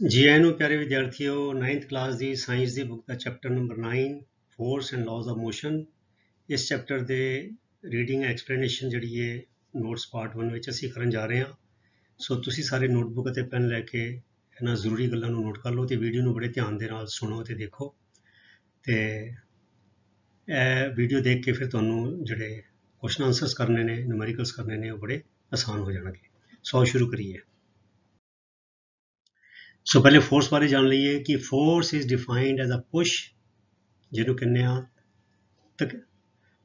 जी आए ਨੂੰ प्यारे विद्यार्थियों 9th class the science the book the chapter number 9 force and ਲਾਜ਼ of motion. ਇਸ ਚੈਪਟਰ ਦੇ ਰੀਡਿੰਗ ਐਕਸਪਲੇਨੇਸ਼ਨ ਜਿਹੜੀ ਹੈ ਨੋਟਸ ਪਾਰਟ 1 ਵਿੱਚ ਅਸੀਂ ਕਰਨ ਜਾ ਰਹੇ ਹਾਂ। ਸੋ ਤੁਸੀਂ ਸਾਰੇ ਨੋਟਬੁੱਕ ਅਤੇ ਪੈਨ ਲੈ ਕੇ ਇਹਨਾਂ ਜ਼ਰੂਰੀ ਗੱਲਾਂ ਨੂੰ ਨੋਟ ਕਰ ਲਓ ਤੇ ਵੀਡੀਓ ਨੂੰ ਬੜੇ ਧਿਆਨ ਦੇ ਨਾਲ ਸੁਣੋ ਤੇ ਦੇਖੋ। ਤੇ ਇਹ ਵੀਡੀਓ ਦੇਖ ਕੇ ਫਿਰ ਤੁਹਾਨੂੰ ਜਿਹੜੇ ਕੁਐਸਚਨ ਆਨਸਰਸ ਕਰਨੇ ਨੇ, ਨਿਊਮੈਰੀਕਲਸ ਕਰਨੇ ਨੇ, ਉਹ ਬੜੇ ਆਸਾਨ ਹੋ ਜਾਣਗੇ। ਸੋ ਸ਼ੁਰੂ ਕਰੀਏ। ਸੋ ਪਹਿਲੇ ਫੋਰਸ ਬਾਰੇ ਜਾਣ ਲਈਏ ਕਿ force is defined as a push, ਜਿਹਨੂੰ ਕਹਿੰਦੇ ਆ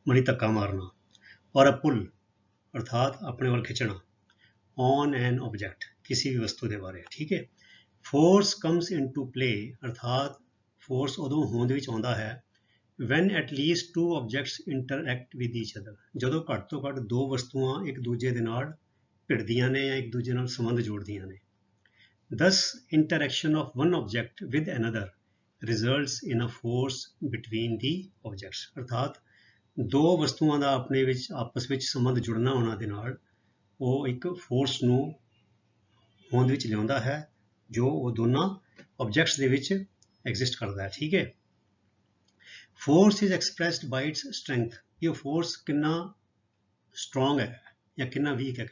ਮਣੀ ਧੱਕਾ ਮਾਰਨਾ, ਔਰ ਅ ਪੁੱਲ ਅਰਥਾਤ ਆਪਣੇ ਵੱਲ ਖਿੱਚਣਾ, ਔਨ ਐਨ ਆਬਜੈਕਟ ਕਿਸੇ ਵੀ ਵਸਤੂ ਦੇ ਬਾਰੇ। ਠੀਕ ਹੈ। ਫੋਰਸ ਕਮਸ ਇਨਟੂ ਪਲੇ ਅਰਥਾਤ ਫੋਰਸ ਉਦੋਂ ਹੋਂਦ ਵਿੱਚ ਆਉਂਦਾ ਹੈ when at least two objects interact with each other, ਜਦੋਂ ਘੱਟ ਤੋਂ ਘੱਟ ਦੋ ਵਸਤੂਆਂ ਇੱਕ ਦੂਜੇ ਦੇ ਨਾਲ ਭਿੜਦੀਆਂ ਨੇ ਜਾਂ ਇੱਕ ਦੂਜੇ ਨਾਲ ਸੰਬੰਧ ਜੋੜਦੀਆਂ ਨੇ। Thus, interaction of one object with another results in a force between the objects। ਅਰਥਾਤ ਦੋ ਵਸਤੂਆਂ ਦਾ ਆਪਣੇ ਵਿੱਚ ਆਪਸ ਵਿੱਚ ਸੰਬੰਧ ਜੁੜਨਾ ਹੋਣਾ ਦੇ ਨਾਲ ਉਹ ਇੱਕ ਫੋਰਸ ਨੂੰ ਹੋਂਦ ਵਿੱਚ ਲਿਆਉਂਦਾ ਹੈ ਜੋ ਉਹ ਦੋਨਾਂ ਆਬਜੈਕਟਸ ਦੇ ਵਿੱਚ ਐਗਜ਼ਿਸਟ ਕਰਦਾ ਹੈ। ਠੀਕ ਹੈ। Force is expressed by its strength, ਇਹ ਫੋਰਸ ਕਿੰਨਾ ਸਟਰੋਂਗ ਹੈ ਜਾਂ ਕਿੰਨਾ ਵੀਕ ਹੈ,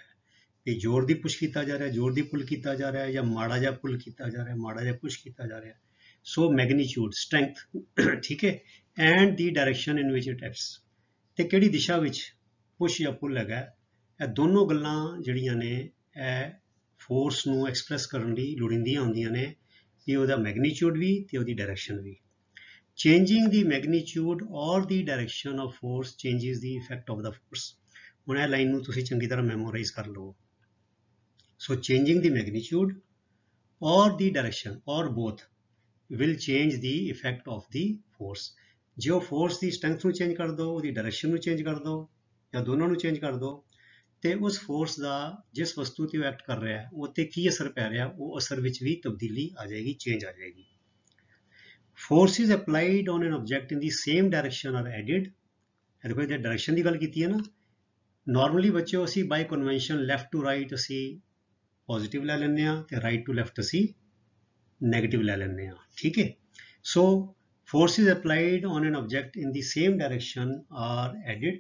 ਵੀ ਜ਼ੋਰ ਦੀ ਪੁਸ਼ ਕੀਤਾ ਜਾ ਰਿਹਾ, ਜ਼ੋਰ ਦੀ ਪੁੱਲ ਕੀਤਾ ਜਾ ਰਿਹਾ, ਜਾਂ ਮਾੜਾ ਜਿਹਾ ਪੁੱਲ ਕੀਤਾ ਜਾ ਰਿਹਾ, ਮਾੜਾ ਜਿਹਾ ਪੁਸ਼ ਕੀਤਾ ਜਾ ਰਿਹਾ। ਸੋ ਮੈਗਨੀਚਿਊਡ, ਸਟਰੈਂਥ, ਠੀਕ ਹੈ, and the direction in which it acts, ਤੇ ਕਿਹੜੀ ਦਿਸ਼ਾ ਵਿੱਚ ਪੁਸ਼ ਜਾਂ ਪੁੱਲ ਹੈਗਾ, ਇਹ ਦੋਨੋਂ ਗੱਲਾਂ ਜਿਹੜੀਆਂ ਨੇ ਇਹ ਫੋਰਸ ਨੂੰ ਐਕਸਪ੍ਰੈਸ ਕਰਨ ਲਈ ਲੋੜੀਂਦੀਆਂ ਹੁੰਦੀਆਂ ਨੇ, ਕਿ ਉਹਦਾ ਮੈਗਨੀਚਿਊਡ ਵੀ ਤੇ ਉਹਦੀ ਡਾਇਰੈਕਸ਼ਨ ਵੀ। ਚੇਂਜਿੰਗ ਦੀ ਮੈਗਨੀਚਿਊਡ ਔਰ ਦੀ direction of force changes the effect of the force. ਹੁਣ ਇਹ ਲਾਈਨ ਨੂੰ ਤੁਸੀਂ ਚੰਗੀ ਤਰ੍ਹਾਂ ਮੈਮੋਰਾਈਜ਼ ਕਰ ਲਓ। So changing the magnitude or the direction or both will change the effect of the force। ਜੇ ਉਹ ਫੋਰਸ ਦੀ ਸਟਰੈਂਥ ਨੂੰ ਚੇਂਜ ਕਰ ਦਿਓ, ਉਹਦੀ ਡਾਇਰੈਕਸ਼ਨ ਨੂੰ ਚੇਂਜ ਕਰ ਦਿਓ ਜਾਂ ਦੋਨਾਂ ਨੂੰ ਚੇਂਜ ਕਰ ਦਿਓ, ਤੇ ਉਸ ਫੋਰਸ ਦਾ ਜਿਸ ਵਸਤੂ ਤੇ ਉਹ ਐਕਟ ਕਰ ਰਿਹਾ ਉਹ ਤੇ ਕੀ ਅਸਰ ਪੈ ਰਿਹਾ, ਉਹ ਅਸਰ ਵਿੱਚ ਵੀ ਤਬਦੀਲੀ ਆ ਜਾਏਗੀ, ਚੇਂਜ ਆ ਜਾਏਗੀ। Forces applied on an object in the same direction are added. ਇਹ ਦੇਖੋ ਇਹਦੇ ਡਾਇਰੈਕਸ਼ਨ ਦੀ ਗੱਲ ਕੀਤੀ ਹੈ ਨਾ। ਨਾਰਮਲੀ ਬੱਚਿਓ ਅਸੀਂ by convention left to right ਅਸੀਂ ਪੋਜ਼ਿਟਿਵ ਲੈ ਲੈਂਦੇ ਹਾਂ ਤੇ ਰਾਈਟ ਟੂ ਲੈਫਟ ਅਸੀਂ ਨੈਗੇਟਿਵ ਲੈ ਲੈਂਦੇ ਹਾਂ। ਠੀਕ ਹੈ। So forces applied on an object in the same direction are added,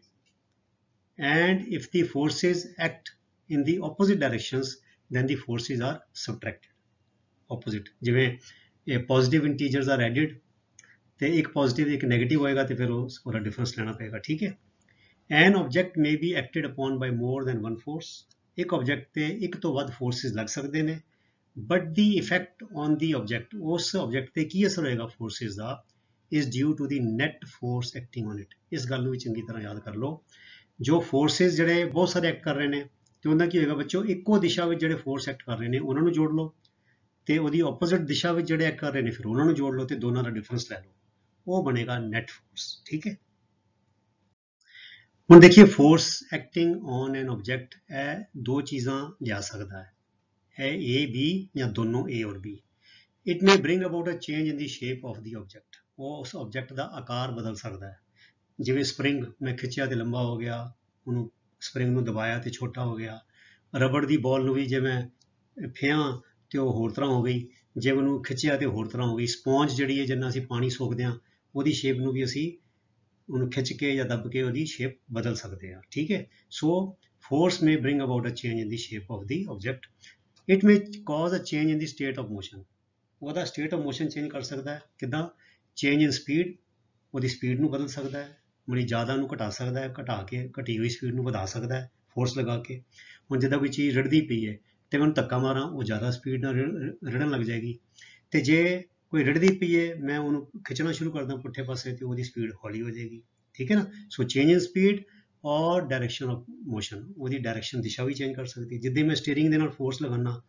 and if the forces act in the opposite directions then the forces are subtracted. Opposite, ਜਿਵੇਂ ਇਹ positive integers R added ਤੇ ਇੱਕ positive ਇੱਕ negative ਹੋਏਗਾ ਤੇ ਫਿਰ ਉਹਦਾ difference ਲੈਣਾ ਪਏਗਾ। ਠੀਕ ਹੈ। An object may be acted upon by more than one force, ਇੱਕ ਆਬਜੈਕਟ ਤੇ ਇੱਕ ਤੋਂ ਵੱਧ ਫੋਰਸਿਸ ਲੱਗ ਸਕਦੇ ਨੇ, but the effect on the object, ਉਸ ਆਬਜੈਕਟ ਤੇ ਕੀ ਅਸਰ ਹੋਏਗਾ ਫੋਰਸਿਸ ਦਾ, is due to the net force acting on it. ਇਸ ਗੱਲ ਨੂੰ ਵੀ ਚੰਗੀ ਤਰ੍ਹਾਂ ਯਾਦ ਕਰ ਲਓ। ਜੋ ਫੋਰਸਿਸ ਜਿਹੜੇ ਬਹੁਤ ਸਾਰੇ ਐਕਟ ਕਰ ਰਹੇ ਨੇ ਤੇ ਉਹਨਾਂ ਕੀ ਹੋਏਗਾ ਬੱਚੋ, ਇੱਕੋ ਦਿਸ਼ਾ ਵਿੱਚ ਜਿਹੜੇ ਫੋਰਸ ਐਕਟ ਕਰ ਰਹੇ ਨੇ ਉਹਨਾਂ ਨੂੰ ਜੋੜ ਲਓ ਤੇ ਉਹਦੀ ਆਪੋਜ਼ਿਟ ਦਿਸ਼ਾ ਵਿੱਚ ਜਿਹੜੇ ਐਕਟ ਕਰ ਰਹੇ ਨੇ ਫਿਰ ਉਹਨਾਂ ਨੂੰ ਜੋੜ ਲਓ ਤੇ ਦੋਨਾਂ ਦਾ ਡਿਫਰੈਂਸ ਲੈ ਲਓ, ਉਹ ਬਣੇਗਾ ਨੈਟ ਫੋਰਸ। ਠੀਕ ਹੈ। ਹੁਣ ਦੇਖੀਏ force acting on an object, ਇਹ ਦੋ ਚੀਜ਼ਾਂ ਲਿਆ ਸਕਦਾ ਹੈ, ਇਹ A B ਜਾਂ ਦੋਨੋਂ A ਔਰ B। It may bring about a change in the shape of the object, ਉਹ ਉਸ ਆਬਜੈਕਟ ਦਾ ਆਕਾਰ ਬਦਲ ਸਕਦਾ ਹੈ। ਜਿਵੇਂ ਸਪਰਿੰਗ ਮੈਂ ਖਿੱਚਿਆ ਤੇ ਲੰਬਾ ਹੋ ਗਿਆ, ਉਹਨੂੰ ਸਪਰਿੰਗ ਨੂੰ ਦਬਾਇਆ ਤੇ ਛੋਟਾ ਹੋ ਗਿਆ। ਰਬੜ ਦੀ ਬਾਲ ਨੂੰ ਵੀ ਜੇ ਮੈਂ ਫਿਆਂ ਤੇ ਉਹ ਹੋਰ ਤਰ੍ਹਾਂ ਹੋ ਗਈ, ਜੇ ਉਹਨੂੰ ਖਿੱਚਿਆ ਤੇ ਹੋਰ ਤਰ੍ਹਾਂ ਹੋ ਗਈ। ਸਪੌਂਜ ਜਿਹੜੀ ਹੈ ਜਿੰਨਾ ਅਸੀਂ ਪਾਣੀ ਸੋਖਦੇ ਹਾਂ ਉਹਦੀ ਸ਼ੇਪ ਨੂੰ ਵੀ ਅਸੀਂ ਉਹਨੂੰ ਖਿੱਚ ਕੇ ਜਾਂ ਦੱਬ ਕੇ ਉਹਦੀ ਸ਼ੇਪ ਬਦਲ ਸਕਦੇ ਹਾਂ। ਠੀਕ ਹੈ। So force may bring about a change in the shape of the object. It may cause a change in the state of motion, ਉਹਦਾ ਸਟੇਟ ਆਫ ਮੋਸ਼ਨ ਚੇਂਜ ਕਰ ਸਕਦਾ ਹੈ। ਕਿੱਦਾਂ? ਚੇਂਜ ਇਨ ਸਪੀਡ, ਉਹਦੀ ਸਪੀਡ ਨੂੰ ਬਦਲ ਸਕਦਾ ਹੈ, ਬੜੀ ਜ਼ਿਆਦਾ ਨੂੰ ਘਟਾ ਸਕਦਾ ਹੈ, ਘਟਾ ਕੇ ਘਟੀ ਹੋਈ ਸਪੀਡ ਨੂੰ ਵਧਾ ਸਕਦਾ ਹੈ ਫੋਰਸ ਲਗਾ ਕੇ। ਹੁਣ ਜਿੱਦਾਂ ਕੋਈ ਚੀਜ਼ ਰਿੜਦੀ ਪਈ ਹੈ ਤੇ ਮੈਨੂੰ ਧੱਕਾ ਮਾਰਾਂ, ਉਹ ਜ਼ਿਆਦਾ ਸਪੀਡ ਨਾਲ ਰਿੜਨ ਲੱਗ ਜਾਏਗੀ, ਤੇ ਜੇ ਕੋਈ ਰਿੜਦੀ ਪਈ ਹੈ ਮੈਂ ਉਹਨੂੰ ਖਿੱਚਣਾ ਸ਼ੁਰੂ ਕਰਦਾ ਪੁੱਠੇ ਪਾਸੇ ਤੇ ਉਹਦੀ ਸਪੀਡ ਹੌਲੀ ਹੋ ਜਾਏਗੀ। ਠੀਕ ਹੈ ਨਾ। ਸੋ ਚੇਂਜ ਇਨ ਸਪੀਡ ਔਰ ਡਾਇਰੈਕਸ਼ਨ ਆਫ ਮੋਸ਼ਨ, ਉਹਦੀ ਡਾਇਰੈਕਸ਼ਨ ਦਿਸ਼ਾ ਵੀ ਚੇਂਜ ਕਰ ਸਕਦੀ। ਜਿੱਦਾਂ ਮੈਂ ਸਟੀਅਰਿੰਗ ਦੇ ਨਾਲ ਫੋਰਸ ਲਗਾਉਣਾ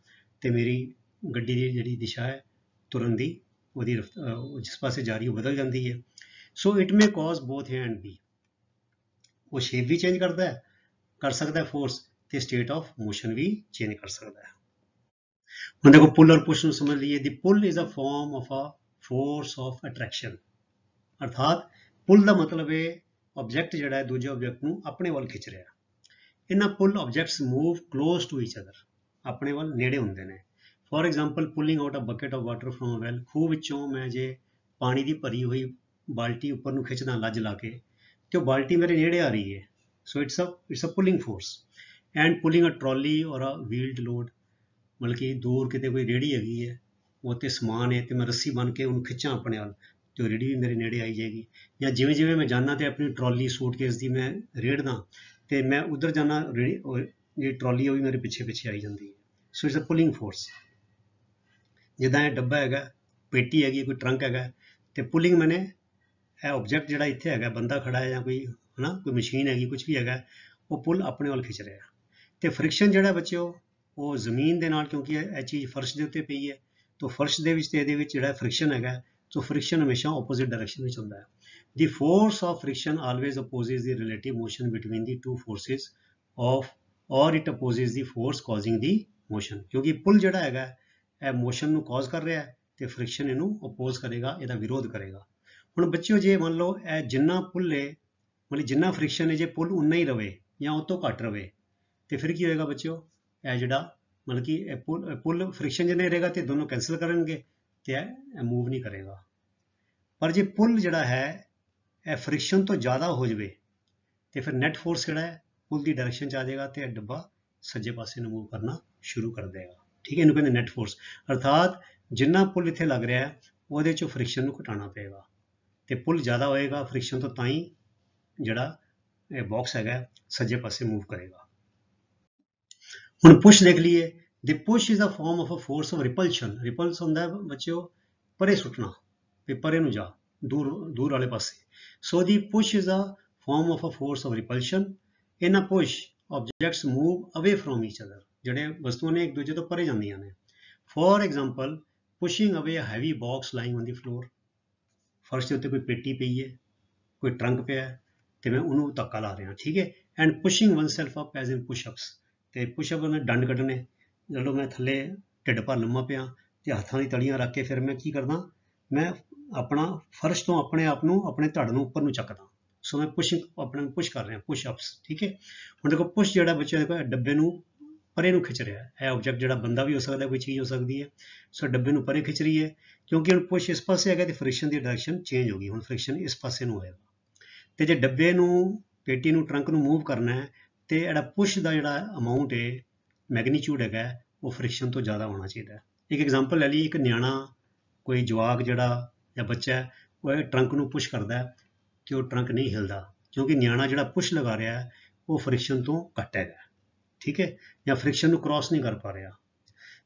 ਤੇ ਮੇਰੀ ਗੱਡੀ ਦੀ ਜਿਹੜੀ ਦਿਸ਼ਾ ਹੈ ਤੁਰਨ ਦੀ, ਉਹਦੀ ਜਿਸ ਪਾਸੇ ਜਾ ਰਹੀ ਉਹ ਬਦਲ ਜਾਂਦੀ ਹੈ। So it may cause both A and B, ਉਹ ਸ਼ੇਪ ਵੀ ਚੇਂਜ ਕਰ ਸਕਦਾ ਫੋਰਸ ਤੇ ਸਟੇਟ ਆਫ ਮੋਸ਼ਨ ਵੀ ਚੇਂਜ ਕਰ ਸਕਦਾ ਹੈ। ਹੁਣ ਦੇਖੋ ਪੁੱਲ ਔਰ ਪੁਸ਼ ਨੂੰ ਸਮਝ ਲਈਏ। The pull is a form of a force of attraction, ਅਰਥਾਤ ਪੁੱਲ ਦਾ ਮਤਲਬ ਹੈ ਆਬਜੈਕਟ ਜਿਹੜਾ ਹੈ ਦੂਜੇ ਆਬਜੈਕਟ ਨੂੰ ਆਪਣੇ ਵੱਲ ਖਿੱਚ ਰਿਹਾ। ਇਹਨਾਂ pull objects move close to each other, ਆਪਣੇ ਵੱਲ ਨੇੜੇ ਹੁੰਦੇ ਨੇ। For example pulling out a bucket of water from a well, ਖੂਹ ਵਿੱਚੋਂ ਮੈਂ ਜੇ ਪਾਣੀ ਦੀ ਭਰੀ ਹੋਈ ਬਾਲਟੀ ਉੱਪਰ ਨੂੰ ਖਿੱਚਦਾ ਲੱਜ ਲਾ ਕੇ, ਤੇ ਉਹ ਬਾਲਟੀ ਮੇਰੇ ਨੇੜੇ ਆ ਰਹੀ ਹੈ, so it's a pulling force. And pulling a trolley ਔਰ ਅ ਵੀਲਡ ਲੋਡ, ਮਤਲਬ ਕਿ ਦੂਰ ਕਿਤੇ ਕੋਈ ਰੇਹੜੀ ਹੈਗੀ ਹੈ, ਉਹ 'ਤੇ ਸਮਾਨ ਹੈ, ਤੇ ਮੈਂ ਰੱਸੀ ਬੰਨ੍ਹ ਕੇ ਉਹਨੂੰ ਖਿੱਚਾਂ ਆਪਣੇ ਵੱਲ, ਤੇ ਉਹ ਰੇਹੜੀ ਵੀ ਮੇਰੇ ਨੇੜੇ ਆਈ ਜਾਏਗੀ। ਜਾਂ ਜਿਵੇਂ ਜਿਵੇਂ ਮੈਂ ਜਾਂਦਾ ਤੇ ਆਪਣੀ ਟਰੋਲੀ ਸੂਟਕੇਸ ਦੀ ਮੈਂ ਰੇੜਦਾ, ਤੇ ਮੈਂ ਉੱਧਰ ਜਾਣਾ, ਜਿਹੜੀ ਟਰੋਲੀ ਉਹ ਵੀ ਮੇਰੇ ਪਿੱਛੇ ਪਿੱਛੇ ਆਈ ਜਾਂਦੀ ਹੈ। So it's a pulling force. ਜਿੱਦਾਂ ਇਹ ਡੱਬਾ ਹੈਗਾ, ਪੇਟੀ ਹੈਗੀ, ਕੋਈ ਟਰੰਕ ਹੈਗਾ, ਤੇ ਪੁਲਿੰਗ ਮੈਨੇ ਇਹ ਆਬਜੈਕਟ ਜਿਹੜਾ ਇੱਥੇ ਹੈਗਾ, ਬੰਦਾ ਖੜਾ ਹੈ ਜਾਂ ਕੋਈ ਹੈ ਨਾ, ਕੋਈ ਮਸ਼ੀਨ ਹੈਗੀ, ਕੁਝ ਵੀ ਹੈਗਾ, ਉਹ ਪੁੱਲ ਆਪਣੇ ਵੱਲ ਖਿੱਚ ਰਿਹਾ। ਤੇ ਫ੍ਰਿਕਸ਼ਨ ਜਿਹੜਾ ਬੱਚਿਓ, ਉਹ ਜ਼ਮੀਨ ਦੇ ਨਾਲ, ਕਿਉਂਕਿ ਇਹ ਚੀਜ਼ ਫਰਸ਼ ਦੇ ਉੱਤੇ ਪਈ ਹੈ, ਤਾਂ ਫਰਸ਼ ਦੇ ਵਿੱਚ ਤੇ ਇਹਦੇ ਵਿੱਚ ਜਿਹੜਾ ਫ੍ਰਿਕਸ਼ਨ ਹੈਗਾ, ਸੋ ਫ੍ਰਿਕਸ਼ਨ ਹਮੇਸ਼ਾ ਆਪੋਜ਼ਿਟ ਡਾਇਰੈਕਸ਼ਨ ਵਿੱਚ ਹੁੰਦਾ ਹੈ। ਦੀ force of friction always ਅਪੋਜ਼ਿਸ the relative motion between the to forces of, ਔਰ it ਅਪੋਜ਼ਿਸ the force causing the motion, ਕਿਉਂਕਿ ਪੁੱਲ ਜਿਹੜਾ ਹੈਗਾ ਇਹ ਮੋਸ਼ਨ ਨੂੰ ਕਾਜ਼ ਕਰ ਰਿਹਾ ਹੈ, ਤੇ ਫ੍ਰਿਕਸ਼ਨ ਇਹਨੂੰ ਅਪੋਜ਼ ਕਰੇਗਾ, ਇਹਦਾ ਵਿਰੋਧ ਕਰੇਗਾ। ਹੁਣ ਬੱਚਿਓ ਜੇ ਮੰਨ ਲਓ ਇਹ ਜਿੰਨਾ ਪੁੱਲ ਹੈ, ਮਤਲਬ ਜਿੰਨਾ ਫ੍ਰਿਕਸ਼ਨ ਹੈ, ਜੇ ਪੁੱਲ ਉਨਾ ਹੀ ਰਵੇ ਜਾਂ ਉਹ ਤੋਂ ਘੱਟ ਰਵੇ, ਤੇ ਫਿਰ ਕੀ ਹੋਏਗਾ ਬੱਚਿਓ, ਇਹ ਜਿਹੜਾ ਮਤਲਬ ਕਿ ਇਹ ਪੁੱਲ ਫ੍ਰਿਕਸ਼ਨ ਜਿੰਨੇ ਰਹੇਗਾ ਤੇ ਦੋਨੋਂ ਕੈਂਸਲ ਕਰਨਗੇ, ਤੇ ਇਹ ਮੂਵ ਨਹੀਂ ਕਰੇਗਾ। ਪਰ ਜੇ ਪੁੱਲ ਜਿਹੜਾ ਹੈ ਇਹ ਫ੍ਰਿਕਸ਼ਨ ਤੋਂ ਜ਼ਿਆਦਾ ਹੋ ਜਾਵੇ, ਤੇ ਫਿਰ ਨੈਟ ਫੋਰਸ ਜਿਹੜਾ ਹੈ ਪੁੱਲ ਦੀ ਡਾਇਰੈਕਸ਼ਨ 'ਚ ਆ ਜਾਏਗਾ, ਤੇ ਇਹ ਡੱਬਾ ਸੱਜੇ ਪਾਸੇ ਨੂੰ ਮੂਵ ਕਰਨਾ ਸ਼ੁਰੂ ਕਰ ਦੇਗਾ। ਠੀਕ ਹੈ, ਇਹਨੂੰ ਕਹਿੰਦੇ ਨੈਟ ਫੋਰਸ। ਅਰਥਾਤ ਜਿੰਨਾ ਪੁੱਲ ਇੱਥੇ ਲੱਗ ਰਿਹਾ ਹੈ, ਉਹਦੇ 'ਚੋਂ ਫ੍ਰਿਕਸ਼ਨ ਨੂੰ ਘਟਾਉਣਾ ਪਏਗਾ, ਤੇ ਪੁੱਲ ਜ਼ਿਆਦਾ ਹੋਏਗਾ ਫ੍ਰਿਕਸ਼ਨ ਤੋਂ, ਤਾਂ ਹੀ ਜਿਹੜਾ ਇਹ ਬਾਕਸ ਹੈਗਾ ਸੱਜੇ ਪਾਸੇ ਮੂਵ ਕਰੇਗਾ। ਹੁਣ ਪੁਸ਼ ਦੇਖ ਲਈਏ। The push is a form of a force of repulsion. Repulse ਹੁੰਦਾ ਹੈ ਬੱਚਿਓ ਪਰੇ ਸੁੱਟਣਾ, ਵੀ ਪਰੇ ਨੂੰ ਜਾ, ਦੂਰ ਵਾਲੇ ਪਾਸੇ। So the push is a form of a force of repulsion. In a push objects move away from each other, ਜਿਹੜੇ ਵਸਤੂਆਂ ਨੇ ਇੱਕ ਦੂਜੇ ਤੋਂ ਪਰੇ ਜਾਂਦੀਆਂ ਨੇ। For example pushing away a heavy box lying on the floor, ਫਰਸ਼ ਦੇ ਉੱਤੇ ਕੋਈ ਪੇਟੀ ਪਈ ਹੈ, ਕੋਈ ਟਰੰਕ ਪਿਆ, ਤੇ ਮੈਂ ਉਹਨੂੰ ਧੱਕਾ ਲਾ ਰਿਹਾ, ਠੀਕ ਹੈ। And ਪੁਸ਼ਿੰਗ one self up as in push-ups, ਤੇ ਪੁਸ਼ਅਪ ਨੇ ਡੰਡ ਕੱਢਣੇ, ਜਦੋਂ ਮੈਂ ਥੱਲੇ ਢਿੱਡ ਭਰ ਲੰਮਾ ਪਿਆ, ਤੇ ਹੱਥਾਂ ਦੀ ਤਲੀਆਂ ਰੱਖ ਕੇ ਫਿਰ ਮੈਂ ਕੀ ਕਰਦਾ, ਮੈਂ ਆਪਣਾ ਫਰਸ਼ ਤੋਂ ਆਪਣੇ ਆਪ ਨੂੰ, ਆਪਣੇ ਧੜ ਨੂੰ ਉੱਪਰ ਨੂੰ ਚੱਕਦਾ। ਸੋ ਮੈਂ ਪੁਸ਼ਿੰਗ, ਆਪਣੇ ਨੂੰ ਪੁਸ਼ ਕਰ ਰਿਹਾ, ਪੁਸ਼ਅਪਸ, ਠੀਕ ਹੈ। ਹੁਣ ਦੇਖੋ ਪੁਸ਼ ਜਿਹੜਾ ਬੱਚੇ ਦੇਖੋ ਡੱਬੇ ਨੂੰ ਪਰੇ ਨੂੰ ਖਿੱਚ ਰਿਹਾ, ਇਹ ਆਬਜੈਕਟ ਜਿਹੜਾ ਬੰਦਾ ਵੀ ਹੋ ਸਕਦਾ, ਕੋਈ ਚੀਜ਼ ਹੋ ਸਕਦੀ ਹੈ। ਸੋ ਡੱਬੇ ਨੂੰ ਪਰੇ ਖਿੱਚ ਰਹੀ ਹੈ, ਕਿਉਂਕਿ ਹੁਣ ਪੁਸ਼ ਇਸ ਪਾਸੇ ਹੈਗਾ, ਤੇ ਫ੍ਰਿਕਸ਼ਨ ਦੀ ਡਾਇਰੈਕਸ਼ਨ ਚੇਂਜ ਹੋ ਗਈ, ਹੁਣ ਫ੍ਰਿਕਸ਼ਨ ਇਸ ਪਾਸੇ ਨੂੰ ਹੋਏਗਾ। ਤੇ ਜੇ ਡੱਬੇ ਨੂੰ, ਪੇਟੀ ਨੂੰ, ਟਰੰਕ ਨੂੰ ਮੂਵ ਕਰਨਾ ਹੈ, ਤੇ ਜਿਹੜਾ ਪੁਸ਼ ਦਾ ਜਿਹੜਾ ਅਮਾਊਂਟ ਹੈ, ਮੈਗਨੀਚਿਊਡ ਹੈਗਾ, ਉਹ ਫ੍ਰਿਕਸ਼ਨ ਤੋਂ ਜ਼ਿਆਦਾ ਹੋਣਾ ਚਾਹੀਦਾ। ਇੱਕ ਐਗਜ਼ਾਮਪਲ ਲੈ ਲਈ, ਇੱਕ ਨਿਆਣਾ, ਕੋਈ ਜਵਾਕ ਜਿਹੜਾ ਜਾਂ ਬੱਚਾ, ਉਹ ਟਰੰਕ ਨੂੰ ਪੁਸ਼ ਕਰਦਾ, ਤੇ ਉਹ ਟਰੰਕ ਨਹੀਂ ਹਿਲਦਾ, ਕਿਉਂਕਿ ਨਿਆਣਾ ਜਿਹੜਾ ਪੁਸ਼ ਲਗਾ ਰਿਹਾ ਹੈ, ਉਹ ਫ੍ਰਿਕਸ਼ਨ ਤੋਂ ਘੱਟ ਹੈਗਾ, ਠੀਕ ਹੈ, ਜਾਂ ਫ੍ਰਿਕਸ਼ਨ ਨੂੰ ਕ੍ਰਾਸ ਨਹੀਂ ਕਰ ਪਾ ਰਿਹਾ।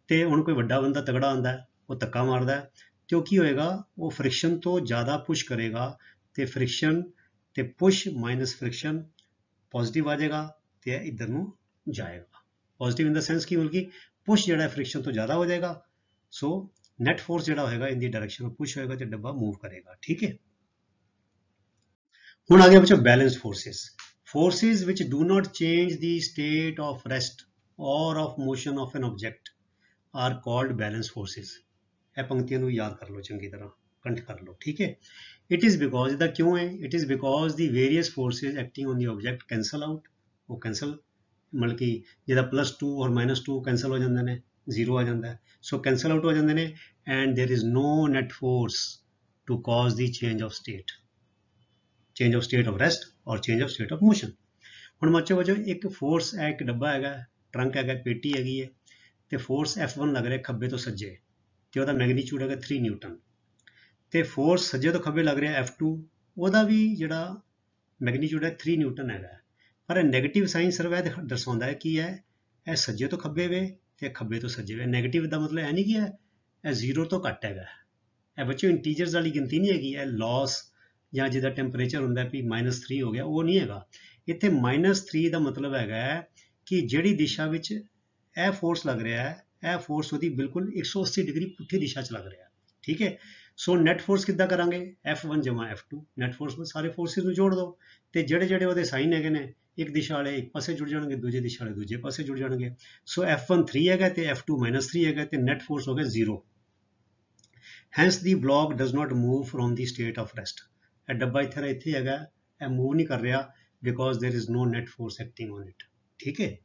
ਤੇ ਹੁਣ ਕੋਈ ਵੱਡਾ ਬੰਦਾ ਤਗੜਾ ਆਉਂਦਾ, ਉਹ ਧੱਕਾ ਮਾਰਦਾ, ਤੇ ਉਹ ਕੀ ਹੋਏਗਾ, ਉਹ ਫ੍ਰਿਕਸ਼ਨ ਤੋਂ ਜ਼ਿਆਦਾ ਪੁਸ਼ ਕਰੇਗਾ, ਤੇ ਫ੍ਰਿਕਸ਼ਨ ਤੇ ਪੁਸ਼ ਮਾਈਨਸ ਫ੍ਰਿਕਸ਼ਨ ਪੋਜ਼ਿਟਿਵ ਆ ਜਾਏਗਾ, ਤੇ ਇਹ ਇੱਧਰ ਨੂੰ ਜਾਏਗਾ। ਪੋਜ਼ਿਟਿਵ ਇਨ ਦਾ ਸੈਂਸ ਕਿ ਮਤਲਬ ਕਿ ਪੁਸ਼ ਜਿਹੜਾ ਫ੍ਰਿਕਸ਼ਨ ਤੋਂ ਜ਼ਿਆਦਾ ਹੋ ਜਾਏਗਾ, ਸੋ ਨੈਟ ਫੋਰਸ ਜਿਹੜਾ ਹੋਏਗਾ ਇਨ ਦੀ ਡਾਇਰੈਕਸ਼ਨ ਆਫ ਪੁਸ਼ ਹੋਏਗਾ, ਤੇ ਡੱਬਾ ਮੂਵ ਕਰੇਗਾ, ਠੀਕ ਹੈ। ਹੁਣ ਆ ਗਿਆ ਬੱਚੋ balance forces. Forces which do not change the state of rest or of motion of an object are called balance forces. ਇਹ ਪੰਕਤੀਆਂ ਨੂੰ ਯਾਦ ਕਰ ਲਓ, ਚੰਗੀ ਤਰ੍ਹਾਂ ਕੰਠ ਕਰ ਲਓ, ਠੀਕ ਹੈ। It is because, ਇਹਦਾ ਕਿਉਂ ਹੈ? It is because the various forces acting on the object cancel out, ਉਹ cancel, ਮਤਲਬ ਕਿ ਜਿਹਦਾ +2 ਔਰ -2 cancel ਹੋ ਜਾਂਦੇ ਨੇ, 0 ਆ ਜਾਂਦਾ, ਸੋ cancel out ਹੋ ਜਾਂਦੇ ਨੇ, and there is no net force to cause the change of state of rest or change of state of motion. ਹੁਣ ਬੱਚੋ ਇੱਕ ਫੋਰਸ ਹੈ, ਇੱਕ ਡੱਬਾ ਹੈਗਾ, ਟਰੰਕ ਹੈਗਾ, ਪੇਟੀ ਹੈਗੀ ਹੈ, ਤੇ ਫੋਰਸ F1 ਲੱਗ ਰਿਹਾ ਖੱਬੇ ਤੋਂ ਸੱਜੇ, ਤੇ ਉਹਦਾ ਮੈਗਨੀਚਿਊਡ ਹੈਗਾ 3 ਨਿਊਟਨ, ਤੇ ਫੋਰਸ ਸੱਜੇ ਤੋਂ ਖੱਬੇ ਲੱਗ ਰਿਹਾ F2, ਉਹਦਾ ਵੀ ਜਿਹੜਾ ਮੈਗਨੀਚਿਊਡ ਹੈ 3 ਨਿਊਟਨ ਹੈਗਾ। ਪਰ ਇਹ ਨੈਗੇਟਿਵ ਸਾਈਨ ਸਿਰਫ ਇਹ ਦਰਸਾਉਂਦਾ ਹੈ ਕਿ ਇਹ ਸੱਜੇ ਤੋਂ ਖੱਬੇ ਵੇ, ਤੇ ਖੱਬੇ ਤੋਂ ਸੱਜੇ ਵੇ। ਨੈਗੇਟਿਵ ਦਾ ਮਤਲਬ ਇਹ ਨਹੀਂ ਕਿ ਇਹ 0 ਤੋਂ ਘੱਟ ਹੈਗਾ, ਇਹ ਬੱਚੋ ਇੰਟੀਜਰਸ ਵਾਲੀ ਗਿਣਤੀ ਨਹੀਂ ਹੈਗੀ, ਇਹ ਲਾਸ ਜਾਂ ਜਿਹਦਾ ਟੈਂਪਰੇਚਰ ਹੁੰਦਾ ਵੀ -3 ਹੋ ਗਿਆ, ਉਹ ਨਹੀਂ ਹੈਗਾ। ਇੱਥੇ -3 ਦਾ ਮਤਲਬ ਹੈਗਾ ਕਿ ਜਿਹੜੀ ਦਿਸ਼ਾ ਵਿੱਚ ਇਹ ਫੋਰਸ ਲੱਗ ਰਿਹਾ ਹੈ, ਇਹ ਫੋਰਸ ਉਹਦੀ ਬਿਲਕੁਲ 180 ਡਿਗਰੀ ਪੁੱਠੀ ਦਿਸ਼ਾ 'ਚ ਲੱਗ ਰਿਹਾ, ਠੀਕ ਹੈ। ਸੋ ਨੈਟ ਫੋਰਸ ਕਿੱਦਾਂ ਕਰਾਂਗੇ, F1 ਜਮਾ F2, ਨੈਟ ਫੋਰਸ ਵਿੱਚ ਸਾਰੇ ਫੋਰਸਿਸ ਨੂੰ ਜੋੜ ਦਿਓ, ਤੇ ਜਿਹੜੇ ਉਹਦੇ ਸਾਈਨ ਹੈਗੇ ਨੇ, ਇੱਕ ਦਿਸ਼ਾ ਵਾਲੇ ਇੱਕ ਪਾਸੇ ਜੁੜ ਜਾਣਗੇ, ਦੂਜੇ ਦਿਸ਼ਾ ਵਾਲੇ ਦੂਜੇ ਪਾਸੇ ਜੁੜ ਜਾਣਗੇ। ਸੋ F1 3 ਹੈਗਾ, ਤੇ F2 -3 ਹੈਗਾ, ਤੇ ਨੈਟ ਫੋਰਸ ਹੋ ਗਿਆ 0। Hence the block does not move from the state of rest. ਇਹ ਡੱਬਾ ਇੱਥੇ ਹੈਗਾ, ਇਹ ਮੂਵ ਨਹੀਂ ਕਰ ਰਿਹਾ, because there is no net force acting on it, ਠੀਕ ਹੈ।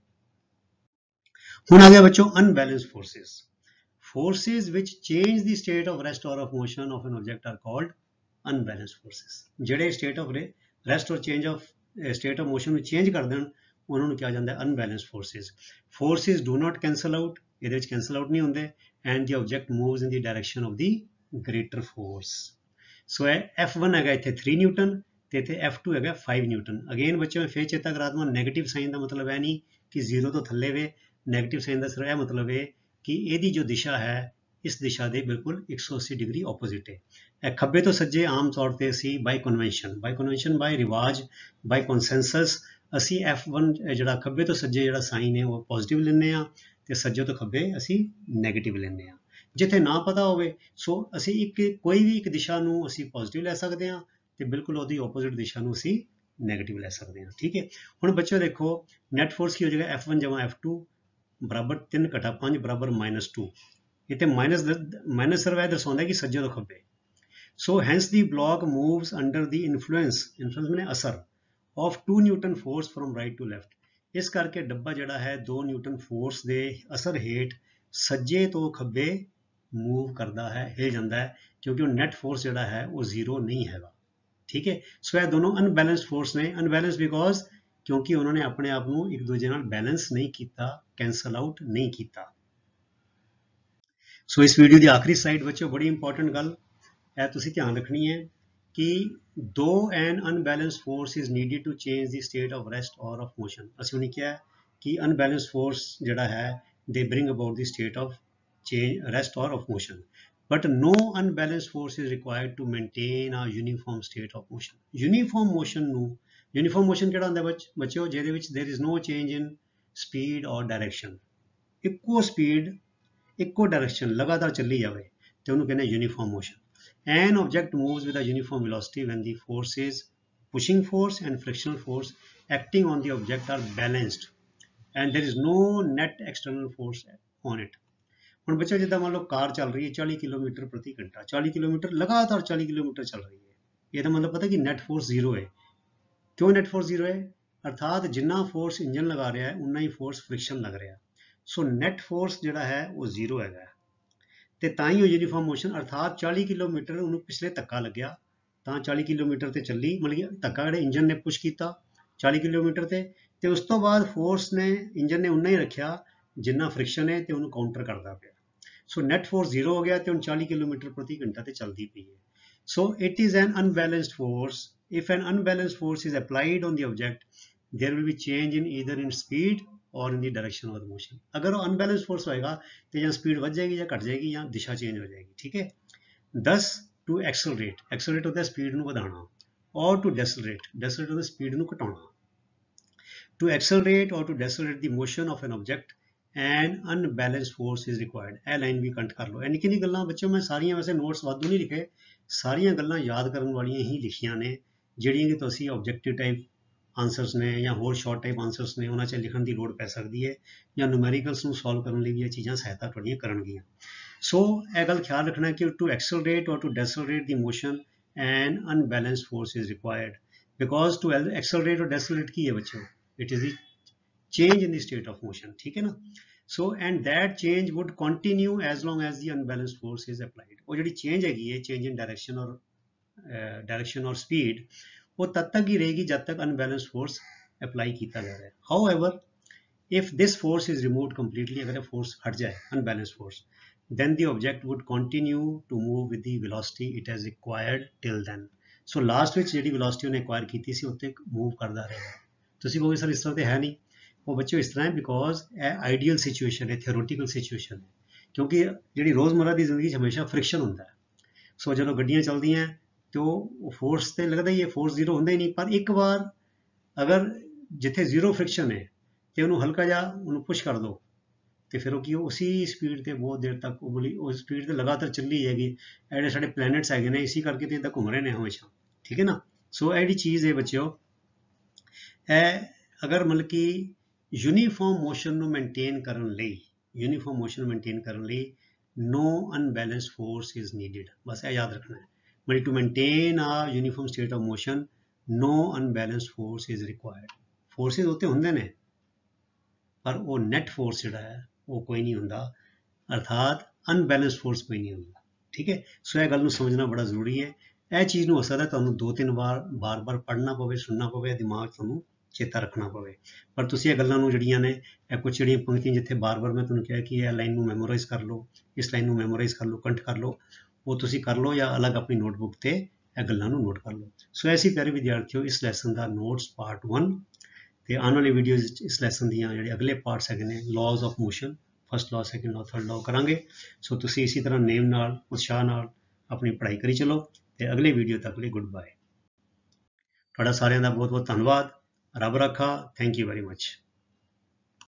ਹੁਣ ਆ ਗਿਆ ਬੱਚੋ unbalance forces. forces which change the state of rest or of motion of an object are called unbalanced forces. ਜਿਹੜੇ state of rest or change of state of motion ਨੂੰ change ਕਰ ਦੇਣ ਉਹਨਾਂ ਨੂੰ ਕਿਹਾ ਜਾਂਦਾ ਹੈ unbalanced forces. Forces do not cancel out, ਇਹਦੇ ਵਿੱਚ cancel out ਨਹੀਂ ਹੁੰਦੇ, and the object moves in the direction of the greater force. So F1 ਹੈਗਾ ਇੱਥੇ 3 ਨਿਊਟਨ ਤੇ ਇੱਥੇ F2 ਹੈਗਾ 5 ਨਿਊਟਨ. ਅਗੇਨ ਬੱਚਿਓ ਮੈਂ ਫੇਰ ਚੇਤਾ ਕਰਾ ਦਵਾਂ, ਨੈਗੇਟਿਵ ਸਾਈਨ ਦਾ ਮਤਲਬ ਹੈ ਨਹੀਂ ਕਿ 0 ਤੋਂ ਥੱਲੇ ਵੇ, ਨੈਗੇਟਿਵ ਸਾਈਨ ਦਾ ਸਿਰਫ ਇਹ ਮਤਲਬ ਹੈ ਕਿ ਇਹਦੀ ਜੋ ਦਿਸ਼ਾ ਹੈ ਇਸ ਦਿਸ਼ਾ ਦੇ ਬਿਲਕੁਲ 180 ਡਿਗਰੀ ਆਪੋਜ਼ਿਟ ਹੈ. ਇਹ ਖੱਬੇ ਤੋਂ ਸੱਜੇ ਆਮ ਤੌਰ ਤੇ ਅਸੀਂ ਬਾਈ ਕਨਵੈਨਸ਼ਨ ਬਾਈ ਰਿਵਾਜ ਬਾਈ ਕਨਸੈਂਸਸ ਅਸੀਂ F1 ਜਿਹੜਾ ਖੱਬੇ ਤੋਂ ਸੱਜੇ ਜਿਹੜਾ ਸਾਈਨ ਹੈ ਉਹ ਪੋਜ਼ਿਟਿਵ ਲੈਂਦੇ ਆ ਤੇ ਸੱਜੇ ਤੋਂ ਖੱਬੇ ਅਸੀਂ ਨੈਗੇਟਿਵ ਲੈਂਦੇ ਆ. ਜਿੱਥੇ ਨਾ ਪਤਾ ਹੋਵੇ ਸੋ ਅਸੀਂ ਕੋਈ ਵੀ ਇੱਕ ਦਿਸ਼ਾ ਨੂੰ ਅਸੀਂ ਪੋਜ਼ਿਟਿਵ ਲੈ ਸਕਦੇ ਹਾਂ ਤੇ ਬਿਲਕੁਲ ਉਹਦੀ ਆਪੋਜ਼ਿਟ ਦਿਸ਼ਾ ਨੂੰ ਅਸੀਂ ਨੈਗੇਟਿਵ ਲੈ ਸਕਦੇ ਹਾਂ. ਠੀਕ ਹੈ, ਹੁਣ ਬੱਚਿਓ ਦੇਖੋ ਨੈਟ ਫੋਰਸ ਕੀ ਹੋ ਜਾਏਗਾ, F1 ਜਮਾ F2 ਬਰਾਬਰ 3 ਘਟਾ 5 ਬਰਾਬਰ -2. ਇੱਥੇ ਮਾਈਨਸ ਸਿਰਫ ਇਹ ਦਰਸਾਉਂਦਾ ਕਿ ਸੱਜੇ ਤੋਂ ਖੱਬੇ. So hence the block moves under the influence ਮੈਨੇ ਅਸਰ of 2 newton force from right to left. ਇਸ ਕਰਕੇ ਡੱਬਾ ਜਿਹੜਾ ਹੈ 2 ਨਿਊਟਨ ਫੋਰਸ ਦੇ ਅਸਰ ਹੇਠ ਸੱਜੇ ਤੋਂ ਖੱਬੇ ਮੂਵ ਕਰਦਾ ਹੈ, ਹਿਲ ਜਾਂਦਾ ਹੈ, ਕਿਉਂਕਿ ਉਹ ਨੈਟ ਫੋਰਸ ਜਿਹੜਾ ਹੈ ਉਹ 0 ਨਹੀਂ ਹੈਗਾ. ਠੀਕ ਹੈ, ਸੋ ਇਹ ਦੋਨੋਂ ਅਨਬੈਲੈਂਸਡ ਫੋਰਸ ਨੇ. ਅਨਬੈਲੈਂਸ ਬਿਕੋਜ਼ ਕਿਉਂਕਿ ਉਹਨਾਂ ਨੇ ਆਪਣੇ ਆਪ ਨੂੰ ਇੱਕ ਦੂਜੇ ਨਾਲ ਬੈਲੈਂਸ ਨਹੀਂ ਕੀਤਾ, ਕੈਂਸਲ ਆਊਟ ਨਹੀਂ ਕੀਤਾ. ਸੋ ਇਸ ਵੀਡੀਓ ਦੀ ਆਖਰੀ ਸਲਾਈਡ ਬੱਚੋ ਬੜੀ ਇੰਪੋਰਟੈਂਟ ਗੱਲ ਇਹ ਤੁਸੀਂ ਧਿਆਨ ਰੱਖਣੀ ਹੈ ਕਿ ਦੋ an unbalanced force is needed to change the state of rest or of motion. ਅਸੀਂ ਉਹਨੇ ਕਿਹਾ ਕਿ ਅਨਬੈਲੈਂਸਡ ਫੋਰਸ ਜਿਹੜਾ ਹੈ ਦੇ bring about the state of change rest or of motion, but no unbalanced force is required to maintain a uniform state of motion. Uniform motion ਕਿਹੜਾ ਹੁੰਦਾ ਬੱਚਿਓ, ਜਿਹਦੇ ਵਿੱਚ there is no change in speed or direction. ਇੱਕੋ speed ਇੱਕੋ direction ਲਗਾਤਾਰ ਚੱਲੀ ਜਾਵੇ ਤੇ ਉਹਨੂੰ ਕਹਿੰਦੇ uniform motion. An object moves with a uniform velocity when the forces pushing force and frictional force acting on the object are balanced and there is no net external force on it. ਹੁਣ ਬੱਚਾ ਜਿੱਦਾਂ ਮੰਨ ਲਓ ਕਾਰ ਚੱਲ ਰਹੀ ਹੈ 40 kilometre ਪ੍ਰਤੀ ਘੰਟਾ, 40 ਕਿਲੋਮੀਟਰ ਲਗਾਤਾਰ 40 ਕਿਲੋਮੀਟਰ ਚੱਲ ਰਹੀ ਹੈ, ਇਹਦਾ ਮਤਲਬ ਪਤਾ ਕਿ ਨੈਟ ਫੋਰਸ 0 ਹੈ. ਕਿਉਂ ਨੈਟ ਫੋਰਸ 0 ਹੈ? ਅਰਥਾਤ ਜਿੰਨਾ ਫੋਰਸ ਇੰਜਨ ਲਗਾ ਰਿਹਾ ਹੈ ਉਨਾ ਹੀ ਫੋਰਸ ਫ੍ਰਿਕਸ਼ਨ ਲੱਗ ਰਿਹਾ. ਸੋ ਨੈਟ ਫੋਰਸ ਜਿਹੜਾ ਹੈ ਉਹ 0 ਹੈਗਾ ਤੇ ਤਾਂ ਹੀ ਉਹ ਯੂਨੀਫਾਰਮ ਮੋਸ਼ਨ, ਅਰਥਾਤ 40 ਕਿਲੋਮੀਟਰ ਉਹਨੂੰ ਪਿਛਲੇ ਧੱਕਾ ਲੱਗਿਆ ਤਾਂ 40 ਕਿਲੋਮੀਟਰ ਤੇ ਚੱਲੀ, ਮਤਲਬ ਕਿ ਧੱਕਾ ਜਿਹੜੇ ਇੰਜਨ ਨੇ ਪੁਸ਼ ਕੀਤਾ 40 ਕਿਲੋਮੀਟਰ ਤੇ ਉਸ ਤੋਂ ਬਾਅਦ ਫੋਰਸ ਨੇ ਇੰਜਨ ਨੇ ਉਨਾ ਹੀ ਰੱਖਿਆ ਜਿੰਨਾ ਫ੍ਰਿਕਸ਼ਨ ਹੈ ਤੇ ਉਹਨੂੰ ਕਾਊਂਟਰ ਕਰਦਾ ਪਿਆ. ਸੋ ਨੈਟ ਫੋਰਸ 0 ਹੋ ਗਿਆ ਤੇ ਹੁਣ 40 ਕਿਲੋਮੀਟਰ ਪ੍ਰਤੀ ਘੰਟਾ ਤੇ ਚੱਲਦੀ ਪਈ ਹੈ. So it is an unbalanced force. If an unbalanced force is applied on the object there will be change in either in speed or in the direction of motion. ਅਗਰ ਉਹ ਅਨਬੈਲੈਂਸਡ ਫੋਰਸ ਹੋਏਗਾ ਤੇ ਜਾਂ speed ਵੱਧ ਜਾਏਗੀ ਜਾਂ ਘਟ ਜਾਏਗੀ ਜਾਂ ਦਿਸ਼ਾ ਚੇਂਜ ਹੋ ਜਾਏਗੀ. ਠੀਕ ਹੈ, ਦਸ ਟੂ ਐਕਸਲਰੇਟ ਹੁੰਦਾ ਸਪੀਡ ਨੂੰ ਵਧਾਉਣਾ, ਔਰ ਟੂ ਡੈਸਲਰੇਟ ਹੁੰਦਾ ਸਪੀਡ ਨੂੰ ਘਟਾਉਣਾ. To accelerate or to decelerate the motion of N object N unbalanced force is required. ਇਹ ਲਾਈਨ ਵੀ ਕੰਟ ਕਰ ਲਓ. ਇਹ ਨਿੱਕੀ ਗੱਲਾਂ ਬੱਚਿਓ ਮੈਂ ਸਾਰੀਆਂ ਵੈਸੇ ਨੋਟਸ ਵਾਧੂ ਨਹੀਂ ਲਿਖੇ, ਸਾਰੀਆਂ ਗੱਲਾਂ ਯਾਦ ਕਰਨ ਵਾਲੀਆਂ ਹੀ ਲਿਖੀਆਂ ਨੇ ਜਿਹੜੀਆਂ ਕਿ ਤੁਸੀਂ ਆਬਜੈਕਟਿਵ ਟਾਈਪ ਆਨਸਰਸ ਨੇ ਜਾਂ ਹੋਰ ਸ਼ਾਰਟ ਟਾਈਪ ਆਨਸਰਸ ਨੇ ਉਹਨਾਂ 'ਚ ਲਿਖਣ ਦੀ ਲੋੜ ਪੈ ਸਕਦੀ ਹੈ ਜਾਂ ਨੂਮੈਰੀਕਲਸ ਨੂੰ ਸੋਲਵ ਕਰਨ ਲਈ ਵੀ ਇਹ ਚੀਜ਼ਾਂ ਸਹਾਇਤਾ ਤੁਹਾਡੀਆਂ ਕਰਨਗੀਆਂ. ਸੋ ਇਹ ਗੱਲ ਖਿਆਲ ਰੱਖਣਾ ਕਿ to accelerate or to decelerate the motion an unbalanced force is required because to accelerate or decelerate ਕੀ ਹੈ ਬੱਚਿਓ, it is the change in the state of motion. ठीक है ना. So and that change would continue as long as the unbalanced force is applied. वो जो change हैगी है, change in direction or speed, वो तब तक ही रहेगी जब तक unbalanced force apply किया जा रहा है. However, if this force is removed completely, अगर force हट जाए unbalanced force, then the object would continue to move with the velocity it has acquired till then. So last ਵਿੱਚ ਜਿਹੜੀ velocity ਉਹਨੇ acquire ਕੀਤੀ ਸੀ ਉੱਤੇ move ਕਰਦਾ ਰਹੇਗਾ. ਤੁਸੀਂ ਕਹੋਗੇ ਸਰ ਇਸ ਤਰ੍ਹਾਂ ਤੇ ਹੈ ਨਹੀਂ. ਉਹ ਬੱਚਿਓ ਇਸ ਤਰ੍ਹਾਂ ਹੈ ਬਿਕੋਜ਼ ਇਹ ਆਈਡੀਅਲ ਸਿਚੁਏਸ਼ਨ ਹੈ, ਥਿਓਰੀਟੀਕਲ ਸਿਚੁਏਸ਼ਨ ਹੈ, ਕਿਉਂਕਿ ਜਿਹੜੀ ਰੋਜ਼ਮਰਾ ਦੀ ਜ਼ਿੰਦਗੀ 'ਚ ਹਮੇਸ਼ਾ ਫ੍ਰਿਕਸ਼ਨ ਹੁੰਦਾ ਹੈ. ਸੋ ਜਦੋਂ ਗੱਡੀਆਂ ਚੱਲਦੀਆਂ ਤੇ ਉਹ ਫੋਰਸ ਤੇ ਲੱਗਦਾ ਹੀ ਹੈ, ਫੋਰਸ 0 ਹੁੰਦਾ ਹੀ ਨਹੀਂ. ਪਰ ਇੱਕ ਵਾਰ ਅਗਰ ਜਿੱਥੇ 0 ਫ੍ਰਿਕਸ਼ਨ ਹੈ ਤੇ ਉਹਨੂੰ ਹਲਕਾ ਜਿਹਾ ਉਹਨੂੰ ਪੁਸ਼ ਕਰ ਦਿਓ ਤੇ ਫਿਰ ਉਹ ਕੀ ਉਸੇ ਸਪੀਡ ਤੇ ਬਹੁਤ ਦੇਰ ਤੱਕ ਉਸ ਸਪੀਡ ਤੇ ਲਗਾਤਾਰ ਚੱਲੀ ਜਾਏਗੀ. ਇਹ ਜਿਹੜੇ ਸਾਡੇ ਪਲੈਨਟਸ ਹੈਗੇ ਨੇ ਇਸੇ ਕਰਕੇ ਤੇ ਇੱਦਾਂ ਘੁੰਮ ਰਹੇ ਨੇ ਹਮੇਸ਼ਾ. ਠੀਕ ਹੈ ਨਾ. ਸੋ ਇਹ ਜਿਹੜੀ ਚੀਜ਼ ਹੈ ਬੱਚਿਓ, ਇਹ ਅਗਰ ਮਤਲਬ ਕਿ ਯੂਨੀਫਾਰਮ ਮੋਸ਼ਨ ਨੂੰ ਮੇਨਟੇਨ ਕਰਨ ਲਈ no unbalanced force is needed. ਬਸ ਇਹ ਯਾਦ ਰੱਖਣਾ ਹੈ. ਮਤਲਬ ਟੂ ਮੇਨਟੇਨ ਆ uniform state of motion no unbalanced force is required. Forces ਉੱਤੇ ਹੁੰਦੇ ਨੇ ਪਰ ਉਹ ਨੈਟ ਫੋਰਸ ਜਿਹੜਾ ਹੈ ਉਹ ਕੋਈ ਨਹੀਂ ਹੁੰਦਾ, ਅਰਥਾਤ ਅਨਬੈਲੈਂਸ ਫੋਰਸ ਕੋਈ ਨਹੀਂ ਹੁੰਦੀ। ਠੀਕ ਹੈ, ਸੋ ਇਹ ਗੱਲ ਨੂੰ ਸਮਝਣਾ ਬੜਾ ਜ਼ਰੂਰੀ ਹੈ। ਇਹ ਚੀਜ਼ ਨੂੰ ਹੋ ਸਕਦਾ ਤੁਹਾਨੂੰ 2-3 ਵਾਰ ਬਾਰ-ਬਾਰ ਪੜ੍ਹਨਾ ਪਵੇ, ਸੁਣਨਾ ਪਵੇ, ਦਿਮਾਗ ਤੁਹਾਨੂੰ ਚੇਤਾ ਰੱਖਣਾ ਪਵੇ, ਪਰ ਤੁਸੀਂ ਇਹ ਗੱਲਾਂ ਨੂੰ ਜਿਹੜੀਆਂ ਨੇ, ਇਹ ਕੁਛ ਜਿਹੜੀਆਂ ਪੰਕਤੀਆਂ ਜਿੱਥੇ ਬਾਰ-ਬਾਰ ਮੈਂ ਤੁਹਾਨੂੰ ਕਿਹਾ ਕਿ ਇਹ ਲਾਈਨ ਨੂੰ ਮੈਮੋਰਾਈਜ਼ ਕਰ ਲਓ, ਇਸ ਲਾਈਨ ਨੂੰ ਮੈਮੋਰਾਈਜ਼ ਕਰ ਲਓ, ਕੰਠ ਕਰ ਲਓ, ਉਹ ਤੁਸੀਂ ਕਰ ਲਓ ਜਾਂ ਅਲੱਗ ਆਪਣੀ ਨੋਟਬੁੱਕ ਤੇ ਇਹ ਗੱਲਾਂ ਨੂੰ ਨੋਟ ਕਰ ਲਓ। ਸੋ ਐਸੀ ਪਿਆਰੇ ਵਿਦਿਆਰਥੀਓ, ਇਸ ਲੈਸਨ ਦਾ ਨੋਟਸ ਪਾਰਟ 1 ਤੇ ਆਉਣ ਵਾਲੀ ਵੀਡੀਓਜ਼ ਵਿੱਚ ਇਸ ਲੈਸਨ ਦੀਆਂ ਜਿਹੜੇ ਅਗਲੇ ਪਾਰਟਸ ਹੈਗੇ ਨੇ, ਲਾਜ਼ of motion, first law, second law, third law ਕਰਾਂਗੇ। ਸੋ ਤੁਸੀਂ ਇਸੇ ਤਰ੍ਹਾਂ ਨੇਮ ਨਾਲ, ਉਤਸ਼ਾਹ ਨਾਲ ਆਪਣੀ ਪੜ੍ਹਾਈ ਕਰੀ ਚਲੋ ਤੇ ਅਗਲੇ ਵੀਡੀਓ ਤੱਕ ਲਈ ਗੁੱਡ ਬਾਏ। ਤੁਹਾਡਾ ਸਾਰਿਆਂ ਦਾ ਬਹੁਤ ਬਹੁਤ ਧੰਨਵਾਦ। ਰੱਬ ਰਾਖਾ। Thank you very much.